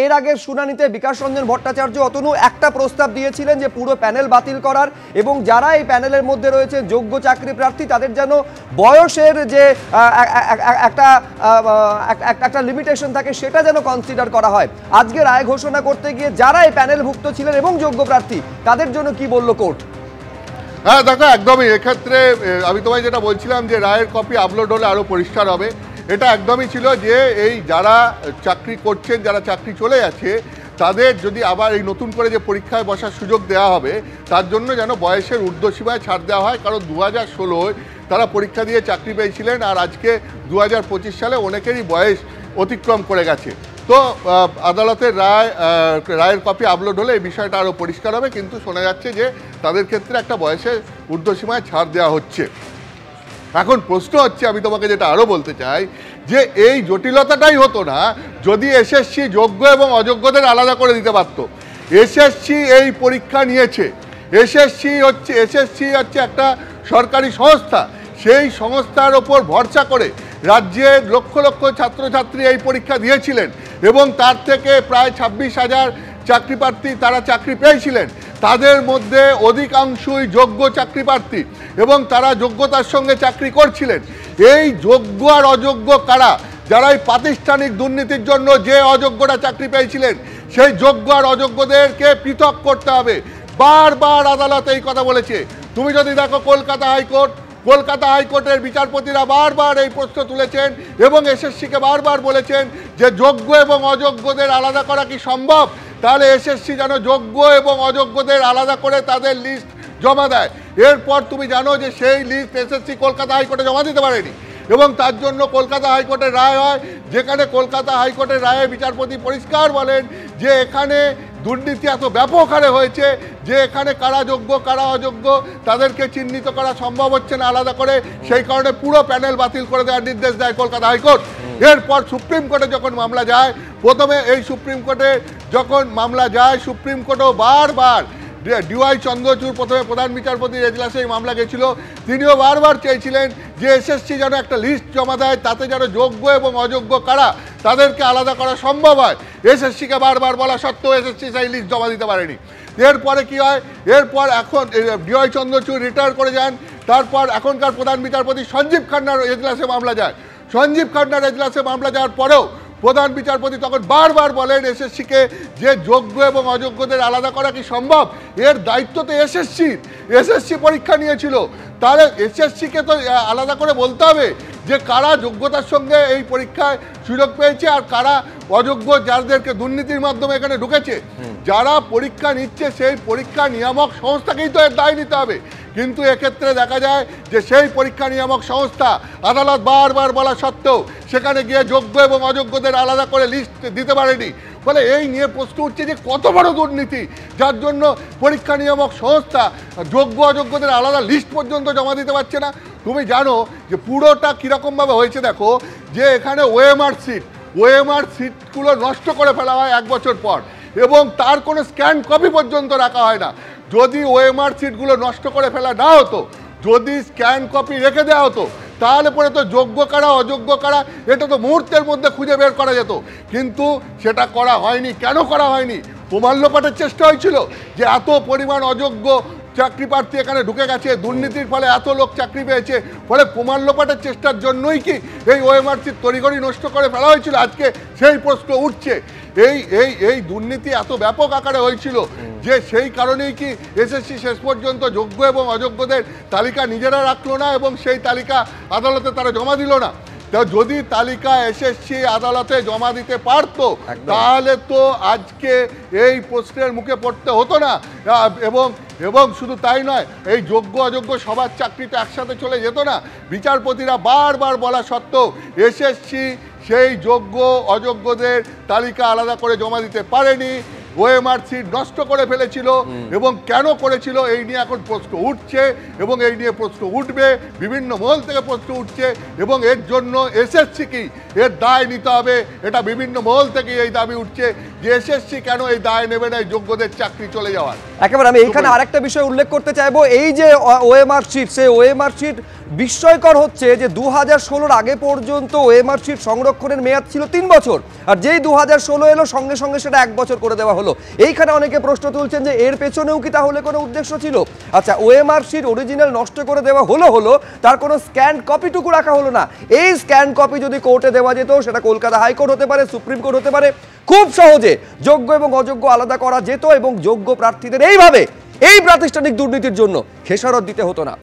এর আগের শুনানিতে বিকাশ রঞ্জন ভট্টাচার্য অতনু একটা প্রস্তাব দিয়েছিলেন যে পুরো প্যানেল বাতিল করার এবং যারা এই প্যানেলের মধ্যে রয়েছে যোগ্য চাকরি প্রার্থী তাদের যেন বয়সের যে একটা লিমিটেশন থাকে সেটা যেন কনসিডার করা হয়। আজকে রায় ঘোষণা করতে গিয়ে যারা এই প্যানেলভুক্ত ছিলেন এবং যোগ্য প্রার্থী তাদের জন্য কি বলল কোর্ট? হ্যাঁ দেখো, একদমই এক্ষেত্রে আমি তোমায় যেটা বলছিলাম যে রায়ের কপি আপলোড হলে আরও পরিষ্কার হবে, এটা একদমই ছিল যে এই যারা চাকরি করছেন, যারা চাকরি চলে যাচ্ছে তাদের যদি আবার এই নতুন করে যে পরীক্ষায় বসার সুযোগ দেওয়া হবে তার জন্য যেন বয়সের ঊর্ধ্বসীমায় ছাড় দেওয়া হয়। কারণ 2016 তারা পরীক্ষা দিয়ে চাকরি পেয়েছিলেন আর আজকে 2025 সালে অনেকেরই বয়স অতিক্রম করে গেছে। তো আদালতের রায়ের কপি আপলোড হলে এই বিষয়টা আরও পরিষ্কার হবে, কিন্তু শোনা যাচ্ছে যে তাদের ক্ষেত্রে একটা বয়সের ঊর্ধ্বসীমায় ছাড় দেওয়া হচ্ছে। এখন প্রশ্ন হচ্ছে, আমি তোমাকে যেটা আরও বলতে চাই যে এই জটিলতাটাই হতো না যদি এসএসসি যোগ্য এবং অযোগ্যদের আলাদা করে দিতে পারত। এসএসসি এই পরীক্ষা নিয়েছে, এসএসসি হচ্ছে একটা সরকারি সংস্থা, সেই সংস্থার ওপর ভরসা করে রাজ্যের লক্ষ লক্ষ ছাত্রছাত্রী এই পরীক্ষা দিয়েছিলেন এবং তার থেকে প্রায় 26,000 চাকরি প্রার্থী তারা চাকরি পেয়েছিলেন। তাদের মধ্যে অধিকাংশই যোগ্য চাকরি প্রার্থী এবং তারা যোগ্যতার সঙ্গে চাকরি করছিলেন। এই যোগ্য আর অযোগ্য কারা, যারা এই প্রাতিষ্ঠানিক দুর্নীতির জন্য যে অযোগ্যরা চাকরি পেয়েছিলেন সেই যোগ্য আর অযোগ্যদেরকে পৃথক করতে হবে। বারবার আদালত এই কথা বলেছে। তুমি যদি দেখো কলকাতা হাইকোর্টের বিচারপতিরা বারবার এই প্রশ্ন তুলেছেন এবং এসএসসিকে বারবার বলেছেন যে যোগ্য এবং অযোগ্যদের আলাদা করা কি সম্ভব, তাহলে এসএসসি যেন যোগ্য এবং অযোগ্যদের আলাদা করে তাদের লিস্ট জমা দেয়। এরপর তুমি জানো যে সেই লিস্ট এসএসসি কলকাতা হাইকোর্টে জমা দিতে পারেনি এবং তার জন্য কলকাতা হাইকোর্টের রায় হয়, যেখানে কলকাতা হাইকোর্টের রায়ে বিচারপতি পরিষ্কার বলেন যে এখানে দুর্নীতি এত ব্যাপক হারে হয়েছে যে এখানে কারা যোগ্য কারা অযোগ্য তাদেরকে চিহ্নিত করা সম্ভব হচ্ছে না আলাদা করে, সেই কারণে পুরো প্যানেল বাতিল করে দেওয়ার নির্দেশ দেয় কলকাতা হাইকোর্ট। এরপর সুপ্রিম কোর্টে যখন মামলা যায়, প্রথমে এই সুপ্রিম কোর্টে যখন মামলা যায়, সুপ্রিম কোর্টও বারবার ডিওয়াই চন্দ্রচূড় প্রথমে প্রধান বিচারপতির এজলাসে এই মামলা গেছিল, তিনিও বারবার চেয়েছিলেন যে এসএসসি যেন একটা লিস্ট জমা দেয় তাতে যেন যোগ্য এবং অযোগ্য কারা তাদেরকে আলাদা করা সম্ভব হয়। এসএসসিকে বারবার বলা সত্ত্বেও এসএসসি সেই লিস্ট জমা দিতে পারেনি। এরপরে কি হয়, এরপর এখন ডিওয়াই চন্দ্রচূড় রিটায়ার করে যান, তারপর এখনকার প্রধান বিচারপতি সঞ্জীব খান্নার এজলাসে মামলা যায়। সঞ্জীব খান্নার এজলাসে মামলা যাওয়ার পরেও প্রধান বিচারপতি তখন বারবার বলেন এসএসসিকে যে যোগ্য এবং অযোগ্যদের আলাদা করা কি সম্ভব, এর দায়িত্ব তো এসএসসি পরীক্ষা নিয়েছিল, তাহলে এসএসসিকে তো আলাদা করে বলতে হবে যে কারা যোগ্যতার সঙ্গে এই পরীক্ষায় সুযোগ পেয়েছে আর কারা অযোগ্য, যাদেরকে দুর্নীতির মাধ্যমে এখানে ঢুকেছে। যারা পরীক্ষা নিচ্ছে সেই পরীক্ষা নিয়ামক সংস্থাকেই তো এর দায় নিতে হবে, কিন্তু এক্ষেত্রে দেখা যায় যে সেই পরীক্ষা নিয়ামক সংস্থা আদালত বারবার বলা সত্ত্বেও সেখানে গিয়ে যোগ্য এবং অযোগ্যদের আলাদা করে লিস্ট দিতে পারেনি। ফলে এই নিয়ে প্রশ্ন উঠছে যে কত বড় দুর্নীতি, যার জন্য পরীক্ষা নিয়ামক সংস্থা যোগ্য অযোগ্যদের আলাদা লিস্ট পর্যন্ত জমা দিতে পারছে না। তুমি জানো যে পুরোটা কীরকমভাবে হয়েছে, দেখো যে এখানে ওএমআর সিটগুলো নষ্ট করে ফেলা হয় 1 বছর পর এবং তার কোনো স্ক্যান কপি পর্যন্ত রাখা হয় না। যদি ওএমআর সিটগুলো নষ্ট করে ফেলা না হতো, যদি স্ক্যান কপি রেখে দেওয়া হতো, তাহলে পরে তো যোগ্য কারা অযোগ্য কারা এটা তো মুহূর্তের মধ্যে খুঁজে বের করা যেত, কিন্তু সেটা করা হয়নি। কেন করা হয়নি? প্রমাণ লোপাটের চেষ্টা হয়েছিল যে এত পরিমাণ অযোগ্য চাকরি প্রার্থী এখানে ঢুকে গেছে, দুর্নীতির ফলে এত লোক চাকরি পেয়েছে, ফলে প্রমাণ লোপাটের চেষ্টার জন্যই কি এই ওএমআর সিট তড়িঘড়ি নষ্ট করে ফেলা হয়েছিল? আজকে সেই প্রশ্ন উঠছে। এই দুর্নীতি এত ব্যাপক আকারে হয়েছিল যে সেই কারণেই কি এসএসসি শেষ পর্যন্ত যোগ্য এবং অযোগ্যদের তালিকা নিজেরা রাখলো না এবং সেই তালিকা আদালতে তারা জমা দিল না। যদি তালিকা এসএসসি আদালতে জমা দিতে পারত তাহলে তো আজকে এই প্রশ্নের মুখে পড়তে হতো না। এবং শুধু তাই নয়, এই যোগ্য অযোগ্য সবার চাকরিটা একসাথে চলে যেত না। বিচারপতিরা বারবার বলা সত্ত্বেও এসএসসি সেই যোগ্য অযোগ্যদের তালিকা আলাদা করে জমা দিতে পারেনি, ওএমআর সিট নষ্ট করে ফেলেছিল এবং কেন করেছিল এই নিয়ে এখন প্রশ্ন উঠছে এবং এই নিয়ে প্রশ্ন উঠবে, বিভিন্ন মহল থেকে প্রশ্ন উঠছে এবং এর জন্য এসএসসি কি এর দায় নিতে হবে, এটা বিভিন্ন মহল থেকে এই দাবি উঠছে যে এসএসসি কেন এই দায় নেবে না এই যোগ্যদের চাকরি চলে যাওয়ার। একেবারে আমি এখানে আরেকটা বিষয় উল্লেখ করতে চাইবো, এই যে ওএমআর শিট, সেই ওএমআর শিট বিস্ময়কর হচ্ছে যে 2016 আগে পর্যন্ত ওএমআর শিট সংরক্ষণের মেয়াদ ছিল 3 বছর, আর যেই 2016 এলো সঙ্গে সঙ্গে সেটা 1 বছর করে দেওয়া হলো। এইখানে অনেকে প্রশ্ন তুলছেন যে এর পেছনেও কি তাহলে কোনো উদ্দেশ্য ছিল? আচ্ছা, ওএমআর শিট অরিজিনাল নষ্ট করে দেওয়া হলো, তার কোনো স্ক্যান কপিটুকু রাখা হলো না। এই স্ক্যান কপি যদি কোর্টে দেওয়া যেত, সেটা কলকাতা হাইকোর্ট হতে পারে, সুপ্রিম কোর্ট হতে পারে, খুব সহজে যোগ্য এবং অযোগ্য আলাদা করা যেত এবং যোগ্য প্রার্থীদের এইভাবে এই প্রাতিষ্ঠানিক দুর্নীতির জন্য খেসারত দিতে হতো না।